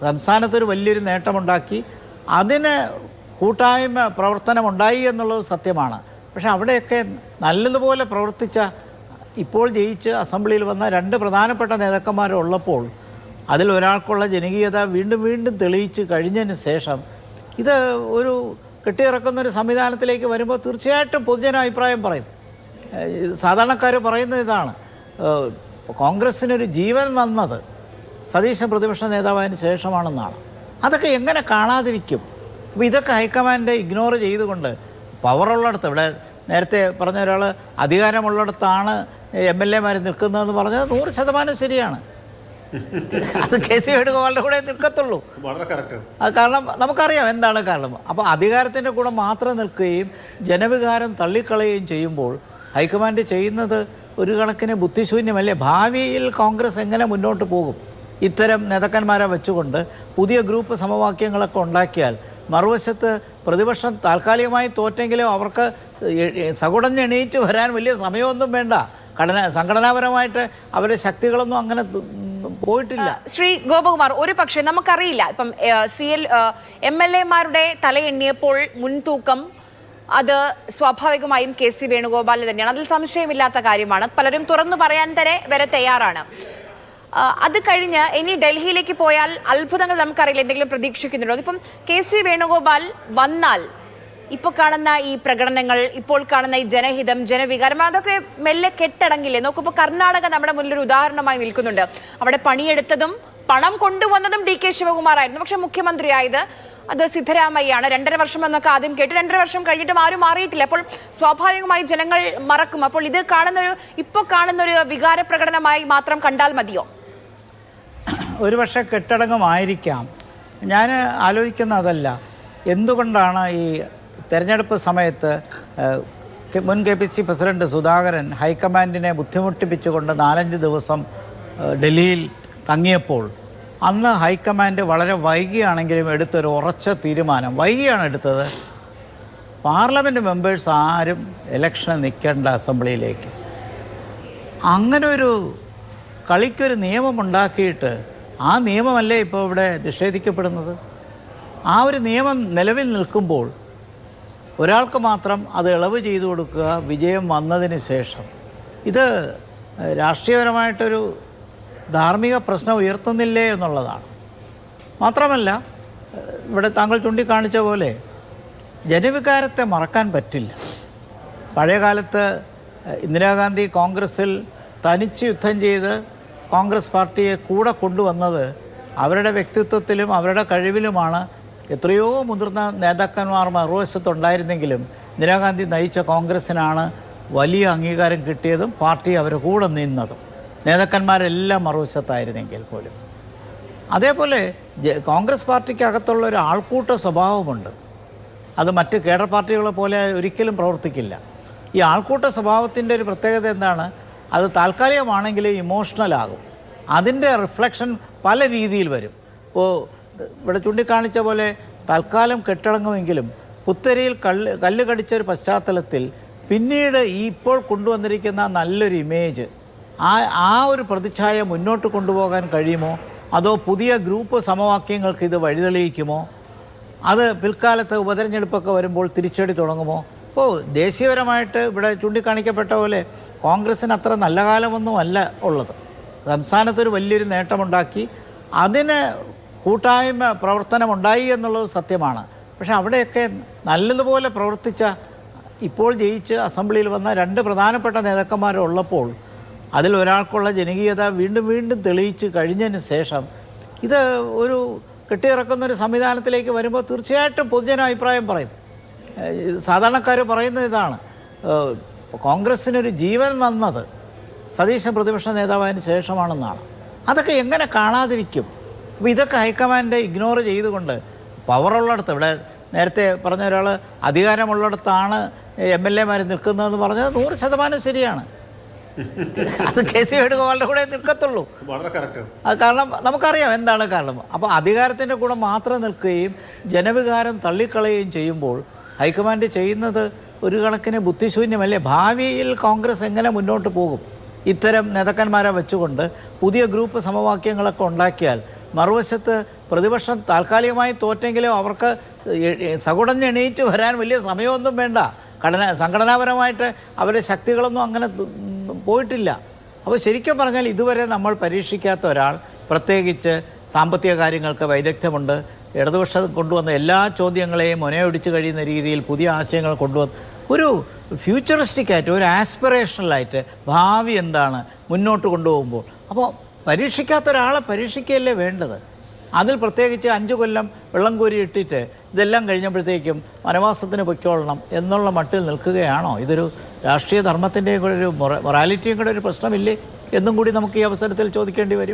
സംസ്ഥാനത്തൊരു വലിയൊരു നേട്ടമുണ്ടാക്കി. അതിന് കൂട്ടായ്മ പ്രവർത്തനമുണ്ടായി എന്നുള്ളത് സത്യമാണ്. പക്ഷെ അവിടെയൊക്കെ നല്ലതുപോലെ പ്രവർത്തിച്ച, ഇപ്പോൾ ജയിച്ച് അസംബ്ലിയിൽ വന്ന 2 പ്രധാനപ്പെട്ട നേതാക്കന്മാരുള്ളപ്പോൾ അതിലൊരാൾക്കുള്ള ജനകീയത വീണ്ടും വീണ്ടും തെളിയിച്ച് കഴിഞ്ഞതിന് ശേഷം ഇത് ഒരു കെട്ടിയിറക്കുന്നൊരു സംവിധാനത്തിലേക്ക് വരുമ്പോൾ തീർച്ചയായിട്ടും പൊതുജനാഭിപ്രായം പറയും. സാധാരണക്കാർ പറയുന്നത് ഇതാണ്, കോൺഗ്രസ്സിനൊരു ജീവൻ വന്നത് സതീശൻ പ്രതിപക്ഷ നേതാവായതിന് ശേഷമാണെന്നാണ്. അതൊക്കെ എങ്ങനെ കാണാതിരിക്കും? അപ്പോൾ ഇതൊക്കെ ഹൈക്കമാൻഡ് ഇഗ്നോർ ചെയ്തുകൊണ്ട് പവറുള്ളിടത്ത്, ഇവിടെ നേരത്തെ പറഞ്ഞ ഒരാൾ അധികാരമുള്ളിടത്താണ് MLA-മാർ നിൽക്കുന്നതെന്ന് പറഞ്ഞത് 100% ശരിയാണ്. അത് KC വേണുഗോപാലിൻ്റെ കൂടെ നിൽക്കത്തുള്ളൂ. അത് കാരണം നമുക്കറിയാം എന്താണ് കാരണം. അപ്പോൾ അധികാരത്തിൻ്റെ കൂടെ മാത്രം നിൽക്കുകയും ജനവികാരം തള്ളിക്കളയുകയും ചെയ്യുമ്പോൾ ഹൈക്കമാൻഡ് ചെയ്യുന്നത് ഒരു കണക്കിന് ബുദ്ധിശൂന്യമല്ലേ? ഭാവിയിൽ കോൺഗ്രസ് എങ്ങനെ മുന്നോട്ട് പോകും? ഇത്തരം നേതാക്കന്മാരെ വെച്ചുകൊണ്ട് പുതിയ ഗ്രൂപ്പ് സമവാക്യങ്ങളൊക്കെ ഉണ്ടാക്കിയാൽ മറുവശത്ത് പ്രതിപക്ഷം താൽക്കാലികമായി തോറ്റെങ്കിലും അവർക്ക് സകുടഞ്ഞെണീറ്റ് വരാൻ വലിയ സമയമൊന്നും വേണ്ട. സംഘടനാപരമായിട്ട് അവരുടെ ശക്തികളൊന്നും അങ്ങനെ പോയിട്ടില്ല. ശ്രീ ഗോപകുമാർ, ഒരു പക്ഷേ നമുക്കറിയില്ല, ഇപ്പം MLA-മാരുടെ തലയെണ്ണിയപ്പോൾ മുൻതൂക്കം അത് സ്വാഭാവികമായും KC വേണുഗോപാലിന് തന്നെയാണ്. അതിൽ സംശയമില്ലാത്ത കാര്യമാണ്. പലരും തുറന്നു പറയാൻ വരെ തയ്യാറാണ്. അത് കഴിഞ്ഞ് ഇനി ഡൽഹിയിലേക്ക് പോയാൽ അത്ഭുതങ്ങൾ നമുക്കറിയില്ല, എന്തെങ്കിലും പ്രതീക്ഷിക്കുന്നുണ്ടോ? ഇപ്പം KC വേണുഗോപാൽ വന്നാൽ ഇപ്പോൾ കാണുന്ന ഈ പ്രകടനങ്ങൾ, ഇപ്പോൾ കാണുന്ന ഈ ജനഹിതം, ജനവികാരം, അതൊക്കെ മെല്ലെ കെട്ടടങ്ങില്ലേ? നോക്കുമ്പോൾ കർണാടക നമ്മുടെ മുന്നിലൊരു ഉദാഹരണമായി നിൽക്കുന്നുണ്ട്. അവിടെ പണിയെടുത്തതും പണം കൊണ്ടുവന്നതും DK ശിവകുമാറായിരുന്നു. പക്ഷെ മുഖ്യമന്ത്രിയായത് അത് സിദ്ധരാമയ്യാണ്. 2.5 വർഷം എന്നൊക്കെ ആദ്യം കേട്ടു. 2.5 വർഷം കഴിഞ്ഞിട്ടും ആരും മാറിയിട്ടില്ല. അപ്പോൾ സ്വാഭാവികമായി ജനങ്ങൾ മറക്കും. അപ്പോൾ ഇത് ഇപ്പോൾ കാണുന്നൊരു വികാര പ്രകടനമായി മാത്രം കണ്ടാൽ മതിയോ? ഒരുപക്ഷെ കെട്ടടങ്ങുമായിരിക്കാം. ഞാൻ ആലോചിക്കുന്ന അതല്ല, എന്തുകൊണ്ടാണ് ഈ തെരഞ്ഞെടുപ്പ് സമയത്ത് മുൻ KPC പ്രസിഡന്റ് സുധാകരൻ ഹൈക്കമാൻഡിനെ ബുദ്ധിമുട്ടിപ്പിച്ചുകൊണ്ട് 4-5 ദിവസം ഡൽഹിയിൽ തങ്ങിയപ്പോൾ അന്ന് ഹൈക്കമാൻഡ് വളരെ വൈകിയാണെങ്കിലും എടുത്തൊരു ഉറച്ച തീരുമാനം, വൈകിയാണ് എടുത്തത്, പാർലമെൻറ്റ് മെമ്പേഴ്സ് ആരും ഇലക്ഷന് നിൽക്കേണ്ട അസംബ്ലിയിലേക്ക്. അങ്ങനെ ഒരു കളിക്കൊരു നിയമമുണ്ടാക്കിയിട്ട് ആ നിയമമല്ലേ ഇപ്പോൾ ഇവിടെ നിഷേധിക്കപ്പെടുന്നത്? ആ ഒരു നിയമം നിലവിൽ നിൽക്കുമ്പോൾ ഒരാൾക്ക് മാത്രം അത് ഇളവ് ചെയ്തു കൊടുക്കുക വിജയം വന്നതിന് ശേഷം, ഇത് രാഷ്ട്രീയപരമായിട്ടൊരു ധാർമ്മിക പ്രശ്നം ഉയർത്തുന്നില്ലേ എന്നുള്ളതാണ്. മാത്രമല്ല, ഇവിടെ താങ്കൾ ചൂണ്ടിക്കാണിച്ച പോലെ ജനവികാരത്തെ മറക്കാൻ പറ്റില്ല. പഴയകാലത്ത് ഇന്ദിരാഗാന്ധി കോൺഗ്രസ്സിൽ തനിച്ച് യുദ്ധം ചെയ്ത് കോൺഗ്രസ് പാർട്ടിയെ കൂടെ കൊണ്ടുവന്നത് അവരുടെ വ്യക്തിത്വത്തിലും അവരുടെ കഴിവിലുമാണ്. എത്രയോ മുതിർന്ന നേതാക്കന്മാർ മറുവശത്തുണ്ടായിരുന്നെങ്കിലും ഇന്ദിരാഗാന്ധി നയിച്ച കോൺഗ്രസ്സിനാണ് വലിയ അംഗീകാരം കിട്ടിയതും പാർട്ടി അവരുടെ കൂടെ നിന്നതും. നേതാക്കന്മാരെല്ലാം മറുവശത്തായിരുന്നെങ്കിൽ പോലും. അതേപോലെ കോൺഗ്രസ് പാർട്ടിക്കകത്തുള്ള ഒരു ആൾക്കൂട്ട സ്വഭാവമുണ്ട്. അത് മറ്റ് കേഡർ പാർട്ടികളെ പോലെ ഒരിക്കലും പ്രവർത്തിക്കില്ല. ഈ ആൾക്കൂട്ട സ്വഭാവത്തിൻ്റെ ഒരു പ്രത്യേകത എന്താണ്? അത് താൽക്കാലികമാണെങ്കിലും ഇമോഷണലാകും. അതിൻ്റെ റിഫ്ലക്ഷൻ പല രീതിയിൽ വരും. ഇപ്പോൾ ഇവിടെ ചൂണ്ടിക്കാണിച്ച പോലെ തൽക്കാലം കെട്ടടങ്ങുമെങ്കിലും പുത്തരിയിൽ കല്ല് കടിച്ചൊരു പശ്ചാത്തലത്തിൽ പിന്നീട് ഇപ്പോൾ കൊണ്ടുവന്നിരിക്കുന്ന നല്ലൊരു ഇമേജ്, ആ ഒരു പ്രതിച്ഛായ മുന്നോട്ട് കൊണ്ടുപോകാൻ കഴിയുമോ? അതോ പുതിയ ഗ്രൂപ്പ് സമവാക്യങ്ങൾക്ക് ഇത് വഴിതെളിയിക്കുമോ? അത് പിൽക്കാലത്ത് ഉപതെരഞ്ഞെടുപ്പൊക്കെ വരുമ്പോൾ തിരിച്ചടി തുടങ്ങുമോ? ഇപ്പോൾ ദേശീയപരമായിട്ട് ഇവിടെ ചൂണ്ടിക്കാണിക്കപ്പെട്ട പോലെ കോൺഗ്രസ്സിന് അത്ര നല്ല കാലമൊന്നും അല്ല ഉള്ളത്. സംസ്ഥാനത്തൊരു വലിയൊരു നേട്ടമുണ്ടാക്കി. അതിന് കൂട്ടായ്മ പ്രവർത്തനമുണ്ടായി എന്നുള്ളത് സത്യമാണ്. പക്ഷെ അവിടെയൊക്കെ നല്ലതുപോലെ പ്രവർത്തിച്ച, ഇപ്പോൾ ജയിച്ച് അസംബ്ലിയിൽ വന്ന 2 പ്രധാനപ്പെട്ട നേതാക്കന്മാരുള്ളപ്പോൾ അതിലൊരാൾക്കുള്ള ജനകീയത വീണ്ടും വീണ്ടും തെളിയിച്ച് കഴിഞ്ഞതിന് ശേഷം ഇത് ഒരു കെട്ടിയിറക്കുന്നൊരു സംവിധാനത്തിലേക്ക് വരുമ്പോൾ തീർച്ചയായിട്ടും പൊതുജനാഭിപ്രായം പറയും. സാധാരണക്കാർ പറയുന്നത് ഇതാണ്, കോൺഗ്രസ്സിനൊരു ജീവൻ വന്നത് സതീശൻ പ്രതിപക്ഷ നേതാവായതിന് ശേഷമാണെന്നാണ്. അതൊക്കെ എങ്ങനെ കാണാതിരിക്കും? അപ്പോൾ ഇതൊക്കെ ഹൈക്കമാൻഡ് ഇഗ്നോർ ചെയ്തുകൊണ്ട് പവറുള്ളിടത്ത്, ഇവിടെ നേരത്തെ പറഞ്ഞ ഒരാൾ അധികാരമുള്ളിടത്താണ് MLA-മാർ നിൽക്കുന്നതെന്ന് പറഞ്ഞത് 100% ശരിയാണ്. അത് KC വേണുഗോപാലിൻ്റെ കൂടെ നിൽക്കത്തുള്ളൂ. അത് കാരണം നമുക്കറിയാം എന്താണ് കാരണം. അപ്പോൾ അധികാരത്തിൻ്റെ കൂടെ മാത്രം നിൽക്കുകയും ജനവികാരം തള്ളിക്കളയുകയും ചെയ്യുമ്പോൾ ഹൈക്കമാൻഡ് ചെയ്യുന്നത് ഒരു കണക്കിന് ബുദ്ധിശൂന്യമല്ലേ? ഭാവിയിൽ കോൺഗ്രസ് എങ്ങനെ മുന്നോട്ട് പോകും? ഇത്തരം നേതാക്കന്മാരെ വെച്ചുകൊണ്ട് പുതിയ ഗ്രൂപ്പ് സമവാക്യങ്ങളൊക്കെ ഉണ്ടാക്കിയാൽ മറുവശത്ത് പ്രതിപക്ഷം താൽക്കാലികമായി തോറ്റെങ്കിലും അവർക്ക് സകുടഞ്ഞെണീറ്റ് വരാൻ വലിയ സമയമൊന്നും വേണ്ട. സംഘടനാപരമായിട്ട് അവരുടെ ശക്തികളൊന്നും അങ്ങനെ പോയിട്ടില്ല. അപ്പോൾ ശരിക്കും പറഞ്ഞാൽ ഇതുവരെ നമ്മൾ പരീക്ഷിക്കാത്ത ഒരാൾ, പ്രത്യേകിച്ച് സാമ്പത്തിക കാര്യങ്ങൾക്ക് വൈദഗ്ധ്യമുണ്ട്, ഇടതുപക്ഷം കൊണ്ടുവന്ന എല്ലാ ചോദ്യങ്ങളെയും മുനയൊടിച്ച് കഴിയുന്ന രീതിയിൽ പുതിയ ആശയങ്ങൾ കൊണ്ടുവന്ന് ഒരു ഫ്യൂച്ചറിസ്റ്റിക് ആയിട്ട്, ഒരു ആസ്പിറേഷണലായിട്ട് ഭാവി എന്താണ് മുന്നോട്ട് കൊണ്ടുപോകുമ്പോൾ, അപ്പോൾ പരീക്ഷിക്കാത്ത ഒരാളെ പരീക്ഷിക്കുകയല്ലേ വേണ്ടത്. അതിൽ പ്രത്യേകിച്ച് 5 കൊല്ലം വെള്ളം കോരി ഇട്ടിട്ട് ഇതെല്ലാം കഴിഞ്ഞപ്പോഴത്തേക്കും വനവാസത്തിന് പൊയ്ക്കോളണം എന്നുള്ള മട്ടിൽ നിൽക്കുകയാണോ? ഇതൊരു രാഷ്ട്രീയ ധർമ്മത്തിൻ്റെയും കൂടെ ഒരു മൊറാലിറ്റിയും കൂടെ ഒരു പ്രശ്നമില്ലേ എന്നും കൂടി നമുക്ക് ഈ അവസരത്തിൽ ചോദിക്കേണ്ടി വരും.